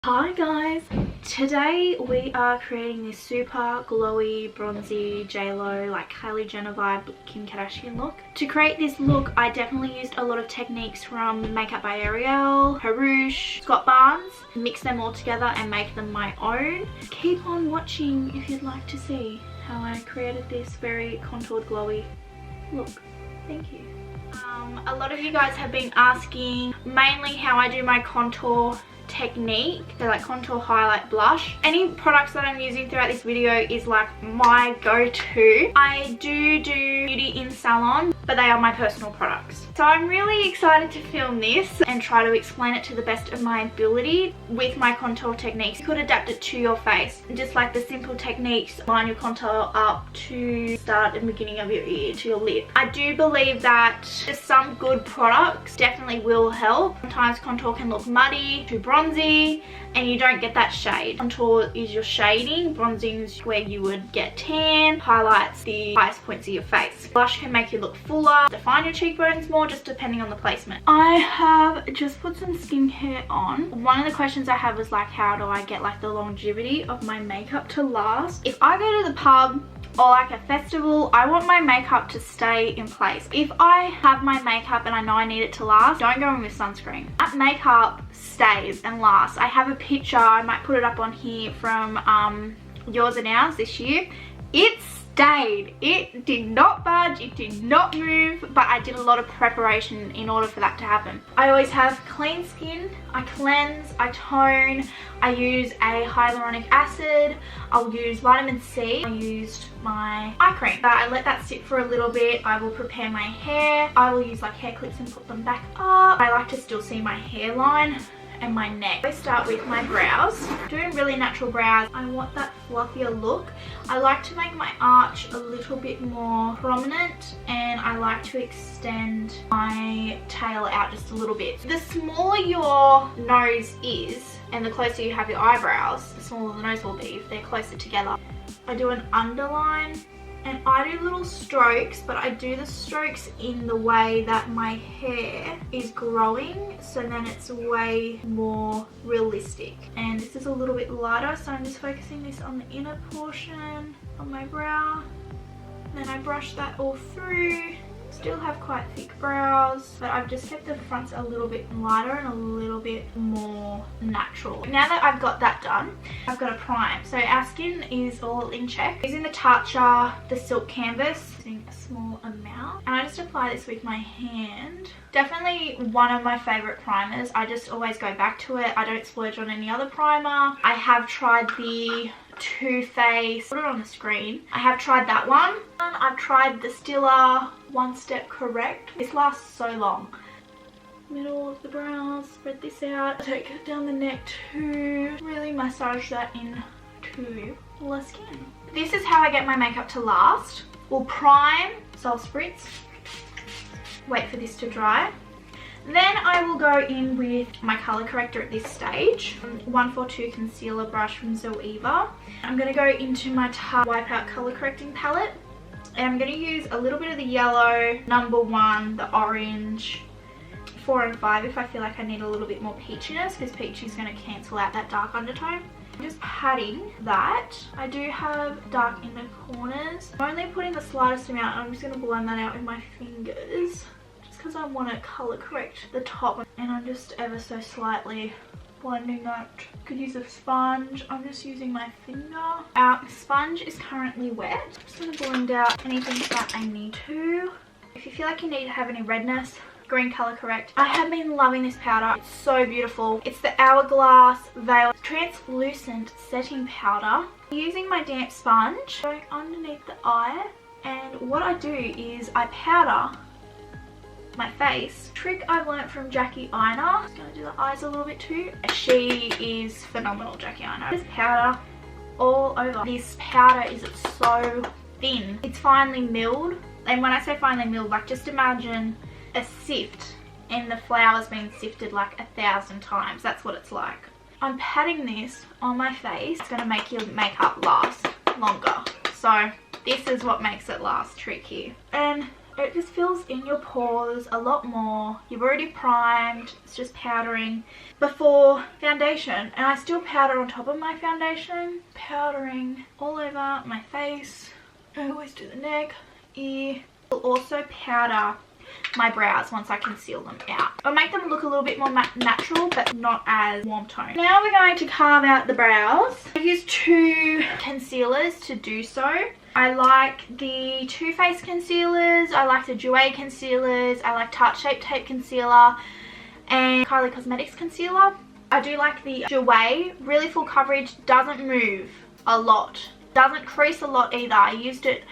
Hi guys, today we are creating this super glowy, bronzy, J-Lo, like Kylie Jenner vibe Kim Kardashian look. To create this look, I definitely used a lot of techniques from Makeup by Ariel, Harouche, Scott Barnes, mix them all together and make them my own. Keep on watching if you'd like to see how I created this very contoured, glowy look. Thank you. A lot of you guys have been asking mainly how I do my contour technique, so like contour, highlight, blush. Any products that I'm using throughout this video is like my go-to. I do beauty in salon, but they are my personal products. So I'm really excited to film this and try to explain it to the best of my ability with my contour techniques. You could adapt it to your face, just like the simple techniques. Line your contour up to start at the beginning of your ear to your lip. I do believe that just some good products definitely will help. Sometimes contour can look muddy, too bronzy, and you don't get that shade. Contour is your shading, bronzing is where you would get tan, highlights the highest points of your face. Blush can make you look fuller, define your cheekbones more, just depending on the placement. I have just put some skincare on. One of the questions I have was like, how do I get like the longevity of my makeup to last? If I go to the pub or like a festival, I want my makeup to stay in place. If I have my makeup and I know I need it to last, don't go in with sunscreen. That makeup stays and lasts. I have a picture, I might put it up on here, from Yours and Ours this year. It stayed. It did not budge, it did not move, but I did a lot of preparation in order for that to happen. I always have clean skin, I cleanse, I tone, I use a hyaluronic acid, I'll use vitamin C, I used my eye cream. I let that sit for a little bit. I will prepare my hair, I will use like hair clips and put them back up. I like to still see my hairline and my neck. I start with my brows. Doing really natural brows. I want that fluffier look. I like to make my arch a little bit more prominent, and I like to extend my tail out just a little bit. The smaller your nose is and the closer you have your eyebrows, the smaller the nose will be if they're closer together. I do an underline and I do little strokes, but I do the strokes in the way that my hair is growing, so then it's way more realistic. And this is a little bit lighter, so I'm just focusing this on the inner portion of my brow. Then I brush that all through. Still have quite thick brows, but I've just kept the fronts a little bit lighter and a little bit more natural. Now that I've got that done, I've got to prime. So our skin is all in check. Using the Tatcha, the Silk Canvas, using a small amount. And I just apply this with my hand. Definitely one of my favorite primers. I just always go back to it. I don't splurge on any other primer. I have tried the Too Faced, put it on the screen. I have tried that one. I've tried the Stila One Step Correct. This lasts so long. Middle of the brows, spread this out. Take it down the neck too. Really massage that into the skin. This is how I get my makeup to last. We'll prime, so I'll spritz. Wait for this to dry. Then I will go in with my colour corrector at this stage. 142 concealer brush from Zoeva. I'm going to go into my Tarte Wipeout colour correcting palette. And I'm going to use a little bit of the yellow, number 1, the orange, 4 and 5 if I feel like I need a little bit more peachiness, because peachy is going to cancel out that dark undertone. I'm just patting that. I do have dark in the corners. I'm only putting the slightest amount, and I'm just going to blend that out with my fingers, because I want to colour correct the top, and I'm just ever so slightly blending that. Could use a sponge. I'm just using my finger. Our sponge is currently wet. I'm just going to blend out anything that I need to. If you feel like you need to have any redness, green colour correct. I have been loving this powder. It's so beautiful. It's the Hourglass Veil Translucent Setting Powder. I'm using my damp sponge, going underneath the eye, and what I do is I powder my face. Trick I've learnt from Jackie Aina. I'm just going to do the eyes a little bit too. She is phenomenal, Jackie Aina. Just powder all over. This powder is so thin. It's finely milled. And when I say finely milled, like just imagine a sift and the flour's been sifted like 1,000 times. That's what it's like. I'm patting this on my face. It's going to make your makeup last longer. So this is what makes it last trick here. And It just fills in your pores a lot more. You've already primed, it's just powdering before foundation. And I still powder on top of my foundation, powdering all over my face. I always do the neck, ear. I'll also powder my brows once I conceal them out. I'll make them look a little bit more natural but not as warm tone. Now we're going to carve out the brows. I use two concealers to do so. I like the Too Faced concealers, I like the Jouer concealers, I like Tarte Shape Tape concealer and KYLIE Cosmetics concealer. I do like the Jouer, really full coverage, doesn't move a lot, doesn't crease a lot either. I used it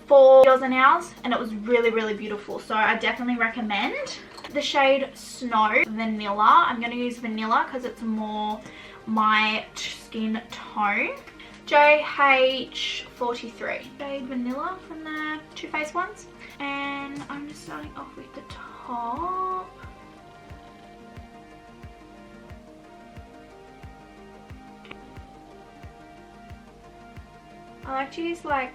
for Yours and Ours and it was really beautiful, so I definitely recommend. The shade Snow Vanilla, I'm going to use vanilla because it's more my skin tone. JH43 shade Vanilla from the Too Faced ones, and I'm just starting off with the top. I like to use like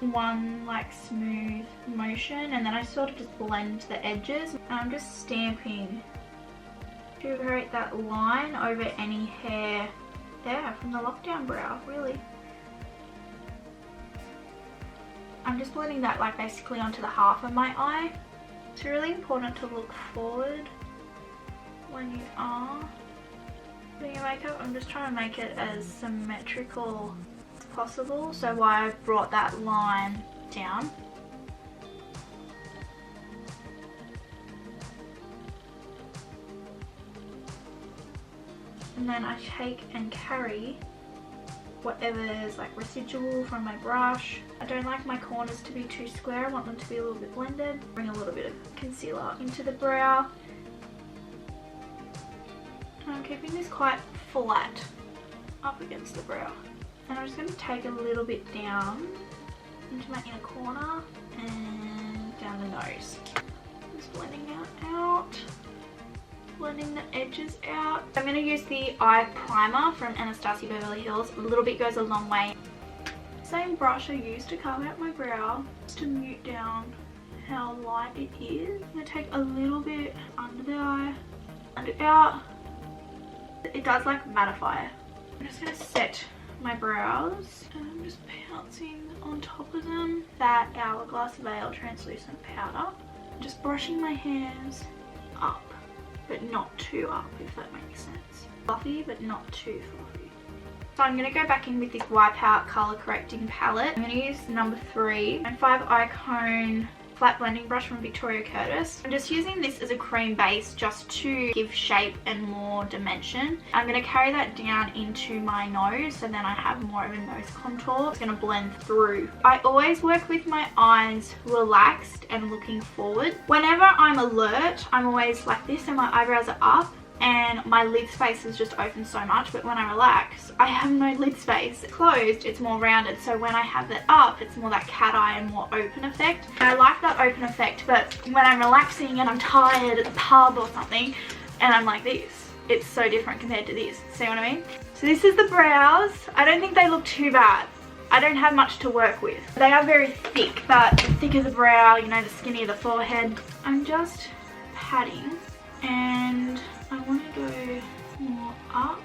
one like smooth motion and then I sort of just blend the edges. I'm just stamping to create that line over any hair there from the lockdown brow, really. I'm just blending that like basically onto the half of my eye. It's really important to look forward when you are doing your makeup. I'm just trying to make it as symmetrical as possible, so why I've brought that line down. And then I take and carry whatever is like residual from my brush. I don't like my corners to be too square, I want them to be a little bit blended. Bring a little bit of concealer into the brow. And I'm keeping this quite flat up against the brow. And I'm just going to take a little bit down into my inner corner and down the nose. Just blending that out. Blending the edges out. I'm going to use the eye primer from Anastasia Beverly Hills. A little bit goes a long way. Same brush I used to carve out my brow, just to mute down how light it is. I'm going to take a little bit under the eye, blend it out. It does like mattify. I'm just going to set my brows and I'm just pouncing on top of them that Hourglass Veil translucent powder. I'm just brushing my hairs up, but not too up, if that makes sense. Fluffy, but not too fluffy. So I'm going to go back in with this Wipeout Color Correcting Palette. I'm going to use number 3 and 5 Eye Cone flat blending brush from Victoria Curtis. I'm just using this as a cream base just to give shape and more dimension. I'm going to carry that down into my nose so then I have more of a nose contour. It's going to blend through. I always work with my eyes relaxed and looking forward. Whenever I'm alert, I'm always like this and my eyebrows are up and my lid space is just open so much, but when I relax, I have no lid space. Closed, it's more rounded, so when I have it up, it's more that cat eye and more open effect. And I like that open effect, but when I'm relaxing and I'm tired at the pub or something, and I'm like this, it's so different compared to this. See what I mean? So this is the brows. I don't think they look too bad. I don't have much to work with. They are very thick, but the thicker the brow, you know, the skinnier the forehead. I'm just patting, and I want to go more up,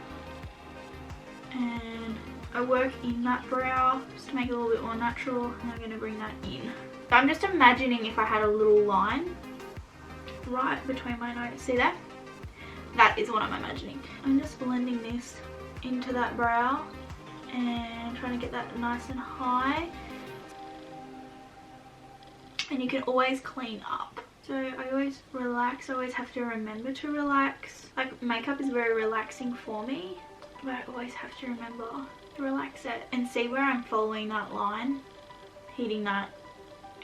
and I work in that brow just to make it a little bit more natural, and I'm going to bring that in. So I'm just imagining if I had a little line right between my nose. See that? That is what I'm imagining. I'm just blending this into that brow and trying to get that nice and high. And you can always clean up. So I always relax, I always have to remember to relax. Like, makeup is very relaxing for me, but I always have to remember to relax it and see where I'm following that line, hitting that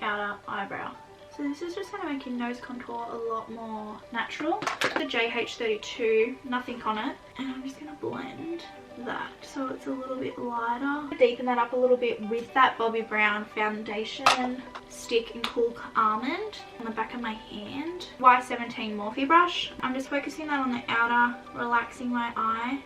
outer eyebrow. So this is just going to make your nose contour a lot more natural. The JH32, nothing on it, and I'm just going to blend that so it's a little bit lighter. Deepen that up a little bit with that Bobbi Brown foundation stick in Cool Almond on the back of my hand. Y17 Morphe brush. I'm just focusing that on the outer, relaxing my eye,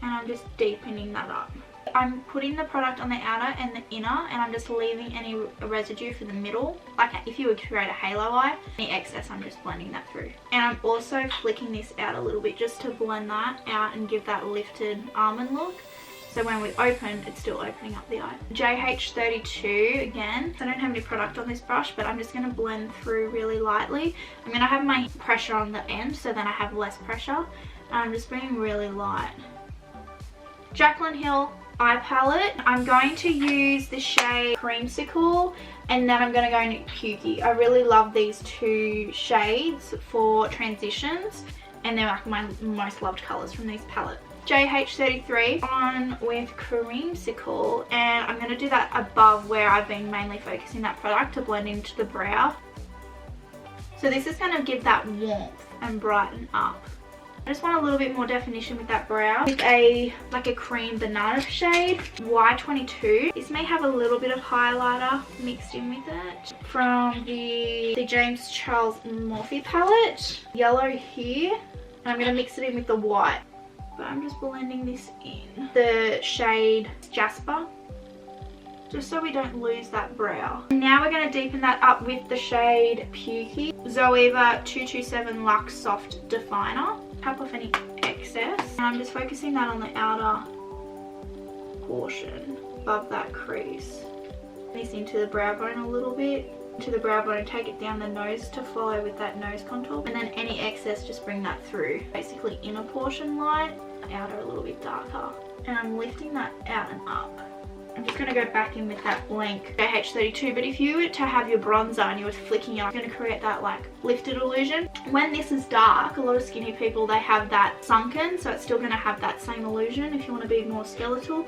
and I'm just deepening that up. I'm putting the product on the outer and the inner, and I'm just leaving any residue for the middle, like if you would create a halo eye. Any excess, I'm just blending that through. And I'm also flicking this out a little bit just to blend that out and give that lifted almond look. So when we open, it's still opening up the eye. JH32 again. I don't have any product on this brush, but I'm just going to blend through really lightly. I'm going to have my pressure on the end so then I have less pressure. And I'm just being really light. Jaclyn Hill eye palette. I'm going to use the shade Creamsicle, and then I'm going to go into Pukey. I really love these two shades for transitions, and they're like my most loved colours from these palettes. JH33 on with Creamsicle, and I'm going to do that above where I've been mainly focusing that product to blend into the brow. So this is going to give that warmth and brighten up. I just want a little bit more definition with that brow with a cream banana shade. Y22. This may have a little bit of highlighter mixed in with it from the James Charles Morphe palette. Yellow here, and I'm going to mix it in with the white. But I'm just blending this in. The shade Jasper, just so we don't lose that brow. Now we're going to deepen that up with the shade Pukey. Zoeva 227 Luxe Soft Definer. Tap off any excess. And I'm just focusing that on the outer portion above that crease. This into the brow bone a little bit. To the brow bone, take it down the nose to follow with that nose contour. And then any excess, just bring that through. Basically inner portion light, outer a little bit darker. And I'm lifting that out and up. I'm just going to go back in with that blank JH32, but if you were to have your bronzer and you were flicking it, it's going to create that like lifted illusion. When this is dark, a lot of skinny people, they have that sunken, so it's still going to have that same illusion if you want to be more skeletal.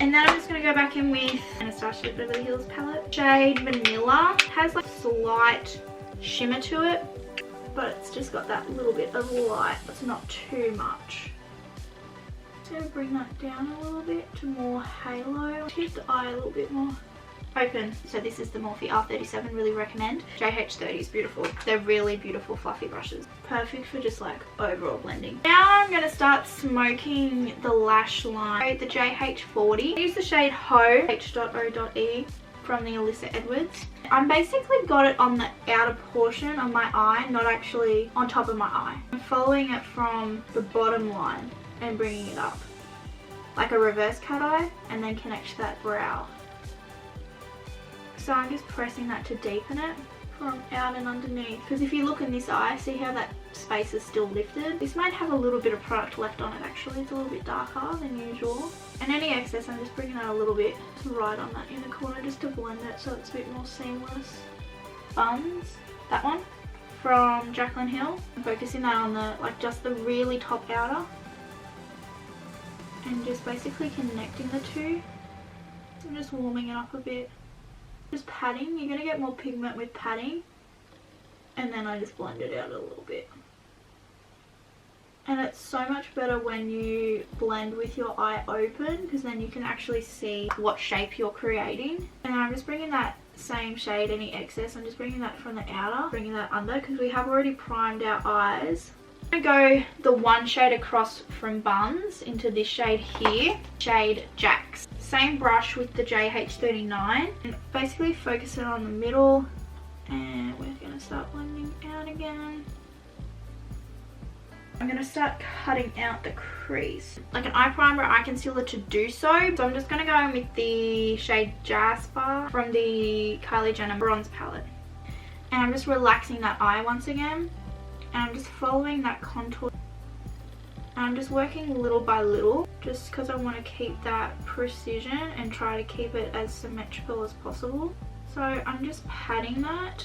And then I'm just going to go back in with Anastasia Beverly Hills palette. Shade Vanilla has like slight shimmer to it, but it's just got that little bit of light. It's not too much. Just going to bring that down a little bit to more halo. Keep the eye a little bit more open. So this is the Morphe R37, really recommend. JH30 is beautiful. They're really beautiful fluffy brushes. Perfect for just like overall blending. Now I'm going to start smoking the lash line. The JH40. I use the shade Ho H.O.E from the Alyssa Edwards. I'm basically got it on the outer portion of my eye, not actually on top of my eye. I'm following it from the bottom line and bringing it up like a reverse cat eye, and then connect to that brow. So I'm just pressing that to deepen it from out and underneath, because if you look in this eye, see how that space is still lifted? This might have a little bit of product left on it actually. It's a little bit darker than usual. And any excess, I'm just bringing that a little bit right on that inner corner just to blend it so it's a bit more seamless. Buns, that one from Jaclyn Hill. I'm focusing that on the just the really top outer, and just basically connecting the two. I'm just warming it up a bit. Just patting. You're going to get more pigment with patting, and then I just blend it out a little bit. And it's so much better when you blend with your eye open, because then you can actually see what shape you're creating. And I'm just bringing that same shade, any excess, I'm just bringing that from the outer, bringing that under, because we have already primed our eyes. I'm going to go the one shade across from Buns into this shade here, shade Jax. Same brush with the JH39, and basically focus it on the middle, and we're going to start blending out again. I'm going to start cutting out the crease. Like an eye primer, eye concealer to do so. So I'm just going to go in with the shade Jasper from the Kylie Jenner bronze palette. And I'm just relaxing that eye once again. And I'm just following that contour. And I'm just working little by little, just because I want to keep that precision and try to keep it as symmetrical as possible. So I'm just patting that.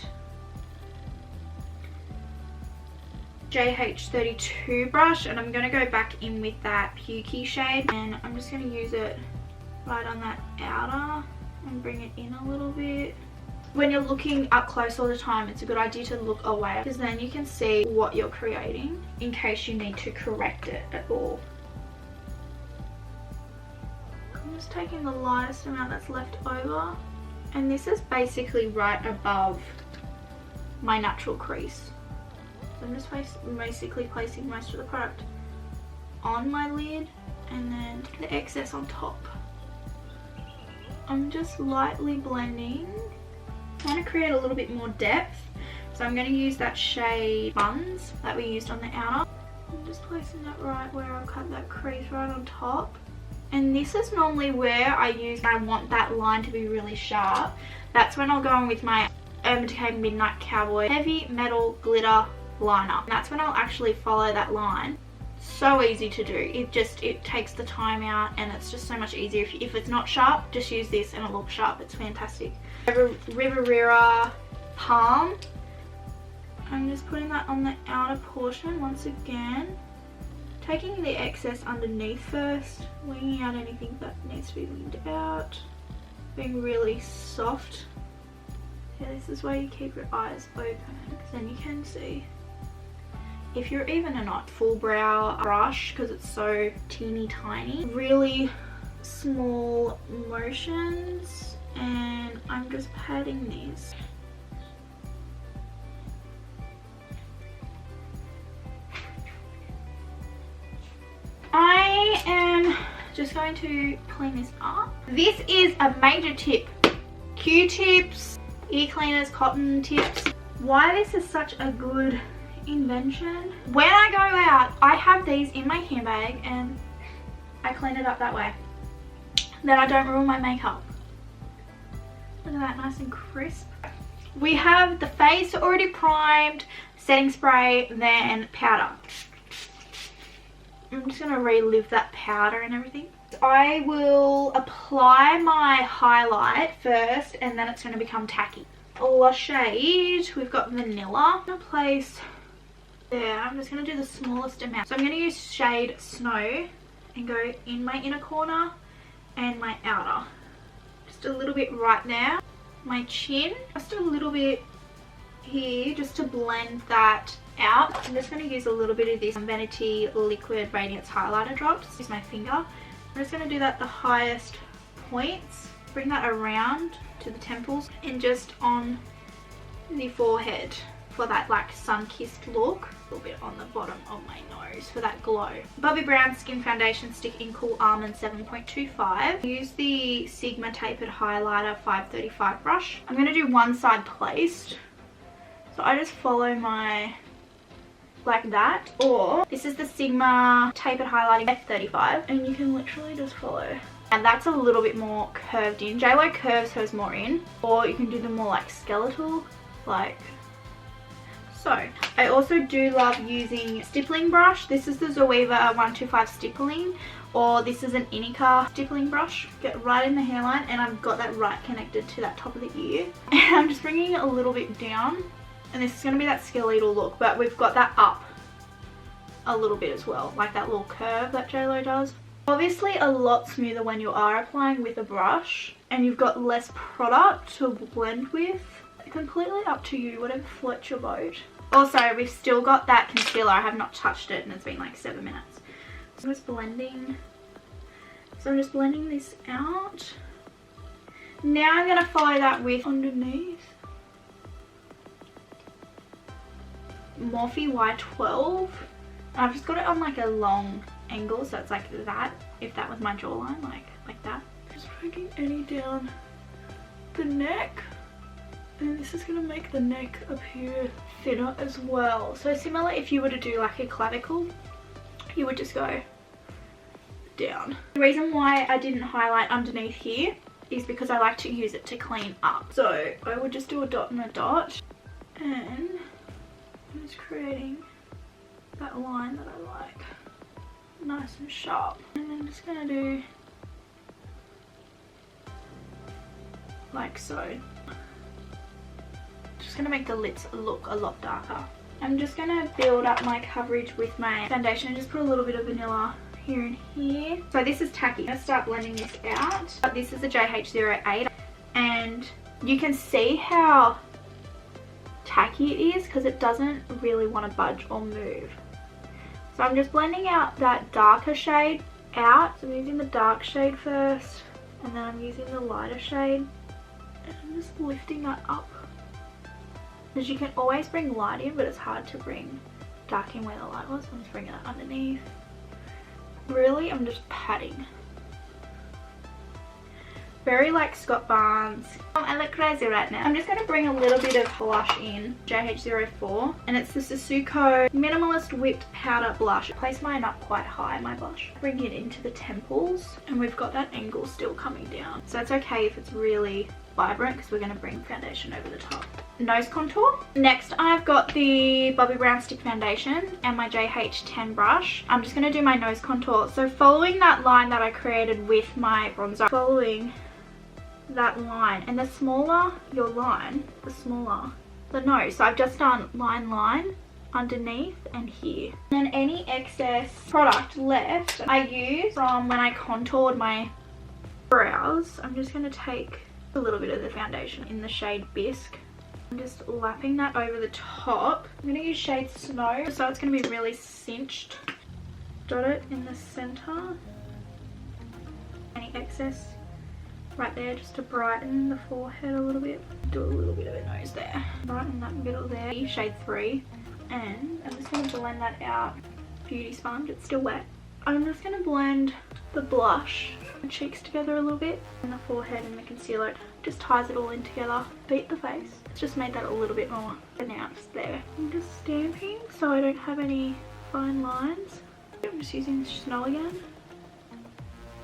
JH32 brush, and I'm going to go back in with that Pukey shade, and I'm just going to use it right on that outer and bring it in a little bit. When you're looking up close all the time, it's a good idea to look away, because then you can see what you're creating in case you need to correct it at all. I'm just taking the lightest amount that's left over, and this is basically right above my natural crease. So I'm just basically placing most of the product on my lid, and then the excess on top. I'm just lightly blending. I want to create a little bit more depth, so I'm going to use that shade Buns that we used on the outer. I'm just placing that right where I've cut that crease right on top. And this is normally where I want that line to be really sharp. That's when I'll go in with my Urban Decay Midnight Cowboy Heavy Metal Glitter Liner. And that's when I'll actually follow that line. So easy to do. It takes the time out, and it's just so much easier. If it's not sharp, just use this and it looks sharp. It's fantastic. Riverera Palm. I'm just putting that on the outer portion once again. Taking the excess underneath first, winging out anything that needs to be winged out. Being really soft. Yeah, this is why you keep your eyes open, because then you can see. If you're even a not full brow brush, because it's so teeny tiny, really small motions, and I'm just patting these. I am just going to clean this up. This is a major tip. Q-tips, ear cleaners, cotton tips. Why this is such a good invention. When I go out, I have these in my handbag and I clean it up that way. Then I don't ruin my makeup. Look at that, nice and crisp. We have the face already primed, setting spray, then powder. I'm just going to relive that powder and everything. I will apply my highlight first, and then it's going to become tacky. Blush shade, we've got Vanilla. I'm going to place there. I'm just going to do the smallest amount. So I'm going to use shade Snow and go in my inner corner and my outer. Just a little bit right there. My chin, just a little bit here, just to blend that out. I'm just going to use a little bit of this Vanity Liquid Radiance Highlighter drop. Just use my finger. I'm just going to do that the highest points. Bring that around to the temples and just on the forehead for that like sun-kissed look. A little bit on the bottom of my nose for that glow. Bobbi Brown Skin Foundation Stick in Cool Almond 7.25. Use the Sigma Tapered Highlighter 535 brush. I'm going to do one side placed. So I just follow my, like that. Or this is the Sigma Tapered Highlighting F35. And you can literally just follow. And that's a little bit more curved in. JLo curves hers more in. Or you can do them more like skeletal. Like so. I also do love using stippling brush. This is the Zoeva 125 stippling. Or this is an Inika stippling brush. Get right in the hairline. And I've got that right connected to that top of the ear. And I'm just bringing it a little bit down. And this is going to be that skeletal look, but we've got that up a little bit as well, like that little curve that JLo does. Obviously a lot smoother when you are applying with a brush and you've got less product to blend with. Completely up to you, whatever floats your boat. Also, we've still got that concealer. I have not touched it and it's been like 7 minutes. So I'm just blending. So I'm just blending this out. Now I'm going to follow that with underneath. Morphe Y12. I've just got it on like a long angle, so it's like that, if that was my jawline, like that. Just poking any down the neck, and this is going to make the neck appear thinner as well. So similar, if you were to do like a clavicle, you would just go down. The reason why I didn't highlight underneath here is because I like to use it to clean up. So I would just do a dot and a dot, and I'm just creating that line that I like, nice and sharp. And then I'm just going to do like so. Just going to make the lips look a lot darker. I'm just going to build up my coverage with my foundation and just put a little bit of vanilla here and here. So this is tacky. I'm going to start blending this out. But this is a JH08 and you can see how tacky it is because it doesn't really want to budge or move. So I'm just blending out that darker shade out. So I'm using the dark shade first and then I'm using the lighter shade and I'm just lifting that up. Because you can always bring light in, but it's hard to bring dark in where the light was. I'm just bringing it underneath. Really, I'm just patting. Very like Scott Barnes. I look crazy right now. I'm just going to bring a little bit of blush in, JH04, and it's the Susuko Minimalist Whipped Powder Blush. Place mine up quite high, my blush. Bring it into the temples, and we've got that angle still coming down. So it's okay if it's really vibrant because we're going to bring foundation over the top. Nose contour. Next I've got the Bobbi Brown Stick Foundation and my JH10 brush. I'm just going to do my nose contour. So following that line that I created with my bronzer, following that line, and the smaller your line, the smaller the nose. So I've just done line underneath and here. And then any excess product left I use from when I contoured my brows. I'm just going to take a little bit of the foundation in the shade Bisque. I'm just lapping that over the top. I'm going to use shade Snow, so it's going to be really cinched. Dot it in the center. Any excess right there just to brighten the forehead a little bit. Do a little bit of a nose there. Brighten that middle there. Shade 3. And I'm just going to blend that out. Beauty sponge, it's still wet. I'm just going to blend the blush and cheeks together a little bit. And the forehead and the concealer. It just ties it all in together. Beat the face. It's just made that a little bit more pronounced there. I'm just stamping so I don't have any fine lines. I'm just using Snow again.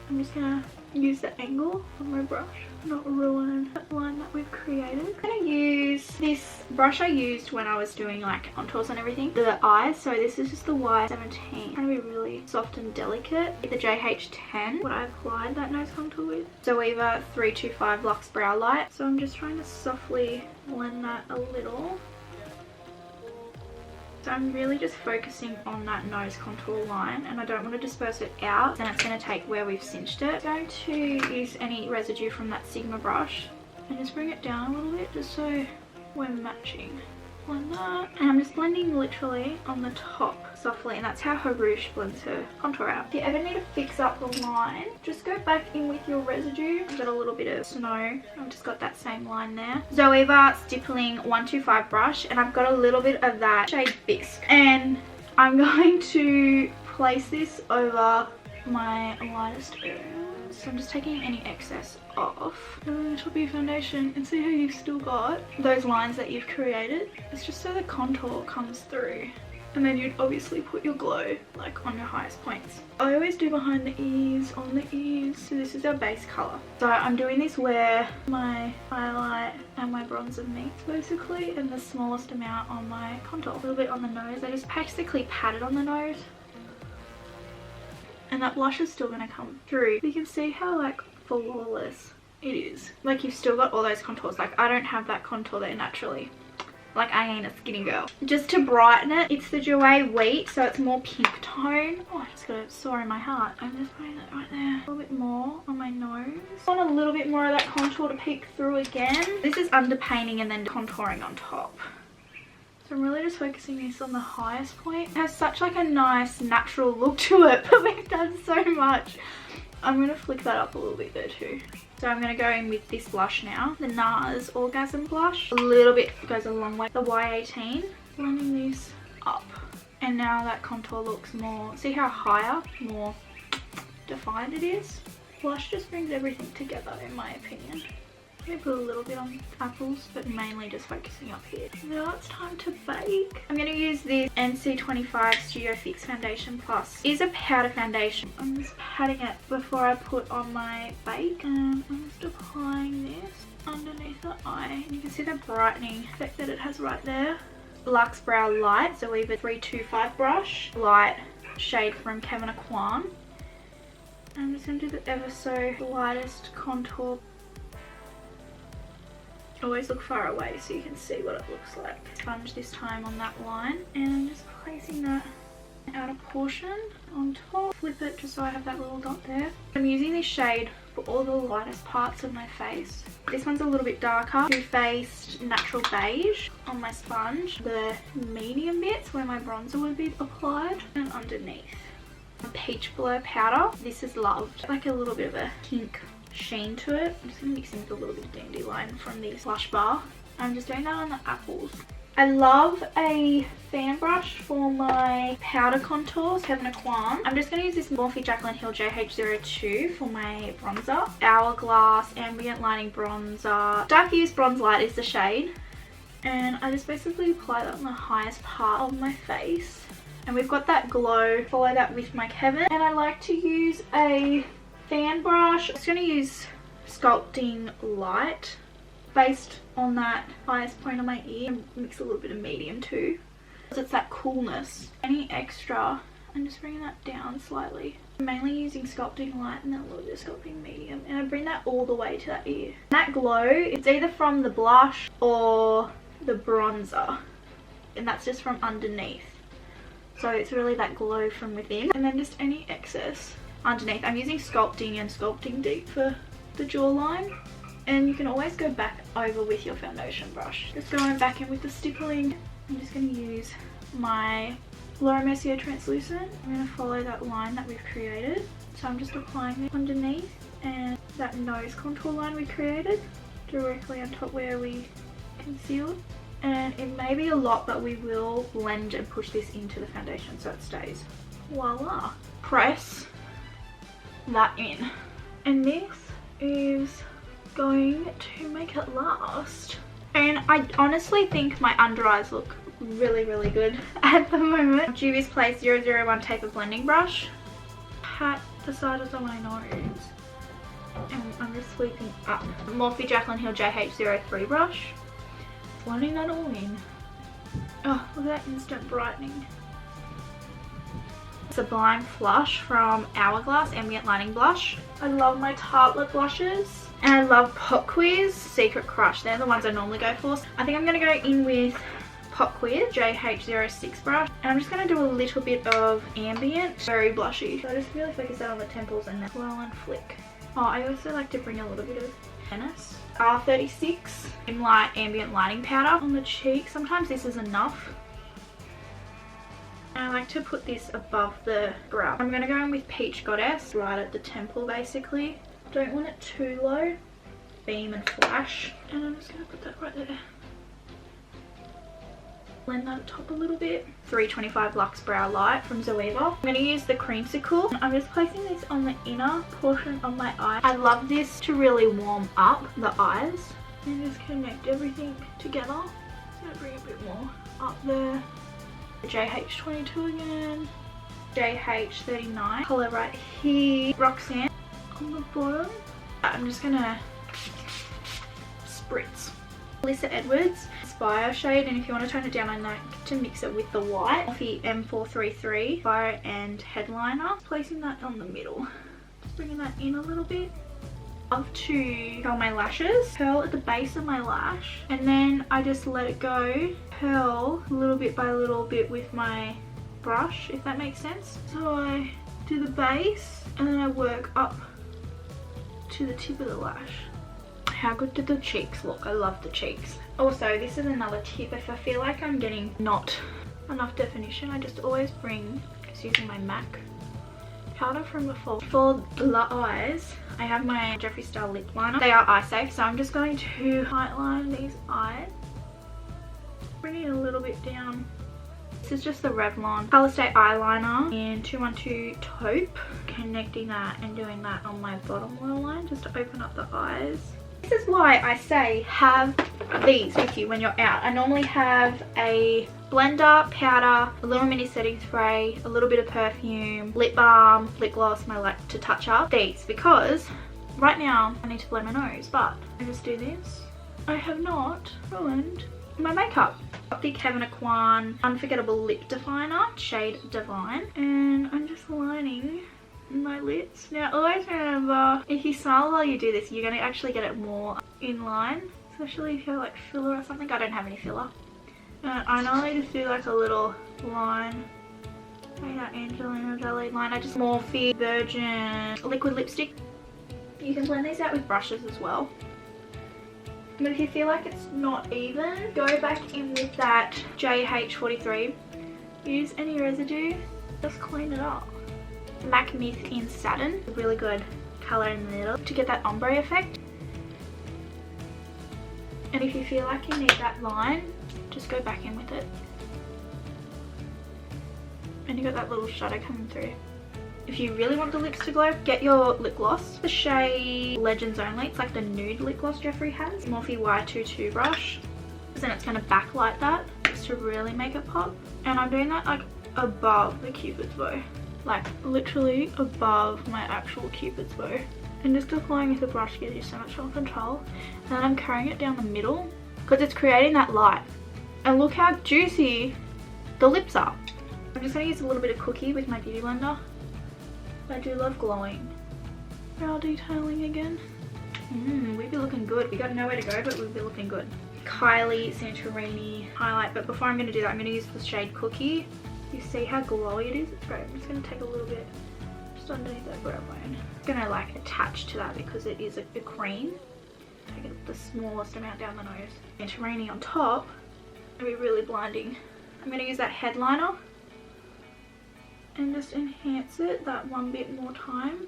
I'm just going to use the angle on my brush, not ruin that line that we've created. I'm going to use this brush I used when I was doing like contours and everything, the eyes. So this is just the Y17. It's going to be really soft and delicate. The JH10, what I applied that nose contour with. Zoeva 325 Luxe Brow Light. So I'm just trying to softly blend that a little. So I'm really just focusing on that nose contour line, and I don't want to disperse it out. Then it's going to take where we've cinched it. I'm going to use any residue from that Sigma brush and just bring it down a little bit just so we're matching. Blend that. And I'm just blending literally on the top softly, and that's how her rouge blends her contour out. If you ever need to fix up the line, just go back in with your residue. I've got a little bit of Snow. I've just got that same line there. Zoeva Stippling 125 brush, and I've got a little bit of that shade Bisque. And I'm going to place this over my lightest area. So I'm just taking any excess off. A little bit of foundation, and see how you've still got those lines that you've created. It's just so the contour comes through. And then you'd obviously put your glow like on your highest points. I always do behind the ears, on the ears. So this is our base colour. So I'm doing this where my highlight and my bronzer meets basically, and the smallest amount on my contour. A little bit on the nose. I just basically pat it on the nose. And that blush is still going to come through. You can see how like flawless it is. Like you've still got all those contours. Like I don't have that contour there naturally. Like I ain't a skinny girl. Just to brighten it, it's the Jouer Wheat, so it's more pink tone. Oh, I just got a sore in my heart. I'm just putting that right there. A little bit more on my nose. I want a little bit more of that contour to peek through again. This is underpainting and then contouring on top. So I'm really just focusing this on the highest point. It has such like a nice natural look to it, but we've done so much. I'm going to flick that up a little bit there too. So I'm going to go in with this blush now, the NARS Orgasm Blush. A little bit goes a long way. The Y18, blending this up. And now that contour looks more, see how higher, more defined it is? Blush just brings everything together in my opinion. Maybe put a little bit on apples, but mainly just focusing up here. Now it's time to bake. I'm going to use this NC25 Studio Fix Foundation Plus. It is a powder foundation. I'm just patting it before I put on my bake. And I'm just applying this underneath the eye. And you can see the brightening effect that it has right there. Luxe Brow Light, so Zoeva 325 brush. Light shade from Kevin Aquan. I'm just going to do the ever so lightest contour. Always look far away so you can see what it looks like. Sponge this time on that line, and I'm just placing that outer portion on top. Flip it just so I have that little dot there. I'm using this shade for all the lightest parts of my face. This one's a little bit darker. Too Faced Natural Beige on my sponge. The medium bits where my bronzer would be applied, and underneath. Peach Blur powder. This is loved. Like a little bit of a pink sheen to it. I'm just going to mix in with a little bit of dandelion from the Slush Bar. I'm just doing that on the apples I love a fan brush for my powder contours, Kevin Aquan. I'm just going to use this Morphe Jaclyn Hill JH02 for my bronzer. Hourglass Ambient Lining Bronzer. Diffused Bronze Light is the shade. And I just basically apply that on the highest part of my face. And we've got that glow. Follow that with my Kevin. And I like to use a fan brush. I'm just going to use Sculpting Light based on that highest point on my ear, and mix a little bit of medium too. It's that coolness. Any extra, I'm just bringing that down slightly. I'm mainly using Sculpting Light and then a little bit of Sculpting Medium, and I bring that all the way to that ear. That glow, it's either from the blush or the bronzer, and that's just from underneath. So it's really that glow from within, and then just any excess underneath. I'm using Sculpting and Sculpting Deep for the jawline. And you can always go back over with your foundation brush. Just going back in with the stippling. I'm just going to use my Laura Mercier Translucent. I'm going to follow that line that we've created. So I'm just applying it underneath, and that nose contour line we created directly on top where we concealed. And it may be a lot, but we will blend and push this into the foundation so it stays. Voila. Press that in. And this is going to make it last. And I honestly think my under eyes look really, really good at the moment. Juvia's Place 001 Taper Blending Brush. Pat the sides of my nose. And I'm just sweeping up. Morphe Jaclyn Hill JH03 brush. Blending that all in. Oh, look at that instant brightening. Sublime Flush from Hourglass Ambient Lining Blush. I love my Tarte lip blushes. And I love Pop Quiz Secret Crush. They're the ones I normally go for. I think I'm going to go in with Pop Quiz JH06 brush. And I'm just going to do a little bit of Ambient. Very blushy. So I just really focus that on the temples and then swirl and flick. Oh, I also like to bring a little bit of Venice. R36 in light ambient lighting powder on the cheek. Sometimes this is enough. And I like to put this above the brow. I'm going to go in with Peach Goddess right at the temple basically. Don't want it too low. Beam and flash. And I'm just going to put that right there. Blend that top a little bit. 325 Luxe Brow Light from Zoeva. I'm going to use the creamsicle. I'm just placing this on the inner portion of my eye. I love this to really warm up the eyes. And just connect everything together. I'm going to bring a bit more up there. JH22 again. JH39. Colour right here. Roxanne on the bottom. I'm just gonna spritz. Alyssa Edwards Spire shade, and if you want to tone it down, I like to mix it with the white. Morphe M433 Fire and Headliner. Placing that on the middle. Just bringing that in a little bit. Love to curl my lashes. Curl at the base of my lash, and then I just let it go. Curl little bit by little bit with my brush, if that makes sense. So I do the base, and then I work up to the tip of the lash. How good did the cheeks look? I love the cheeks. Also, this is another tip. If I feel like I'm getting not enough definition, I just always bring, just using my MAC powder from before. For the eyes, I have my Jeffree Star lip liner. They are eye safe, so I'm just going to highline these eyes. Bring it a little bit down. This is just the Revlon COLOURSTAY eyeliner in 212 Taupe. Connecting that and doing that on my bottom waterline just to open up the eyes. This is why I say have these with you when you're out. I normally have a blender, powder, a little mini setting spray, a little bit of perfume, lip balm, lip gloss, and I like to touch up these because right now I need to blend my nose, but I just do this. I have not ruined my makeup. Got the Kevin Aquan Unforgettable Lip Definer, shade Divine, and I'm just lining my lips. Now always remember, if you smile while you do this, you're going to actually get it more in line, especially if you have like filler or something. I don't have any filler. I normally just do like a little line, like that Angelina Jolie line. I just Morphe Virgin liquid lipstick. You can blend these out with brushes as well. But if you feel like it's not even, go back in with that JH43. Use any residue, just clean it up. MAC Myth in Satin, a really good colour in the middle to get that ombre effect. And if you feel like you need that line, just go back in with it. And you got that little shadow coming through. If you really want the lips to glow, get your lip gloss. The shade Legends Only. It's like the nude lip gloss Jeffree has. Morphe Y22 brush. Then it's going to backlight that just to really make it pop. And I'm doing that like above the cupid's bow. Like literally above my actual cupid's bow. And just applying with the brush gives you so much more control. And then I'm carrying it down the middle because it's creating that light. And look how juicy the lips are. I'm just going to use a little bit of Cookie with my beauty blender. I do love glowing. Brow detailing again. We'd be looking good. We got nowhere to go, but we'd be looking good. KYLIE Santorini highlight. But before I'm going to do that, I'm going to use the shade Cookie. You see how glowy it is? It's great. I'm just going to take a little bit just underneath that brow bone. It's going to like attach to that because it is a cream. Take it the smallest amount down the nose. Santorini on top. It'll be really blinding. I'm going to use that headliner and just enhance it that one bit more time.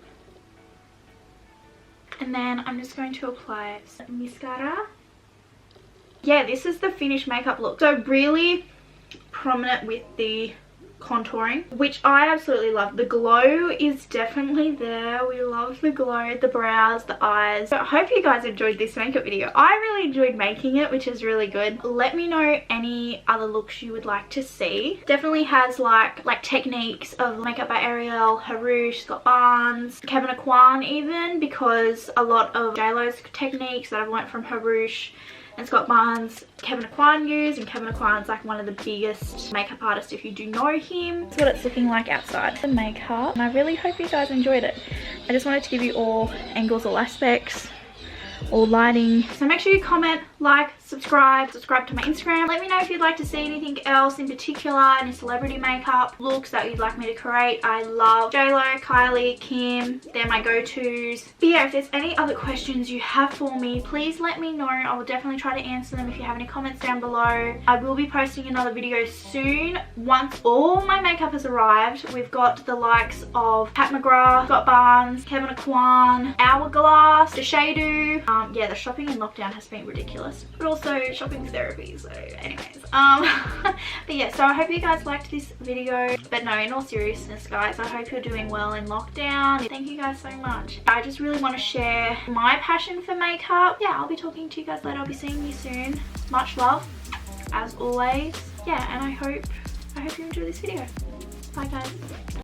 And then I'm just going to apply some mascara. Yeah, this is the finished makeup look. So really prominent with the contouring, which I absolutely love. The glow is definitely there. We love the glow, the brows, the eyes. So I hope you guys enjoyed this makeup video. I really enjoyed making it, which is really good. Let me know any other looks you would like to see. Definitely has like techniques of makeup by Ariel, Harouche, Scott Barnes, Kevin Aquan even, because a lot of JLo's techniques that I've learnt from Harouche and Scott Barnes, Kevin Aquan used, and Kevin Aquan's like one of the biggest makeup artists if you do know him. That's what it's looking like outside the makeup, and I really hope you guys enjoyed it. I just wanted to give you all angles, all aspects, all lighting. So make sure you comment, like, subscribe to my Instagram. Let me know if you'd like to see anything else in particular, any celebrity makeup looks that you'd like me to create. I love JLo, Kylie, Kim. They're my go-tos. But yeah, if there's any other questions you have for me, please let me know. I will definitely try to answer them if you have any comments down below. I will be posting another video soon. Once all my makeup has arrived, we've got the likes of Pat McGrath, Scott Barnes, Kevin Aquan, Hourglass, Shadu. Yeah, the shopping in lockdown has been ridiculous, but also shopping therapy. So anyways, but yeah, so I hope you guys liked this video. But no, in all seriousness guys, I hope you're doing well in lockdown. Thank you guys so much. I just really want to share my passion for makeup. Yeah, I'll be talking to you guys later. I'll be seeing you soon. Much love as always. Yeah, and I hope you enjoy this video. Bye guys.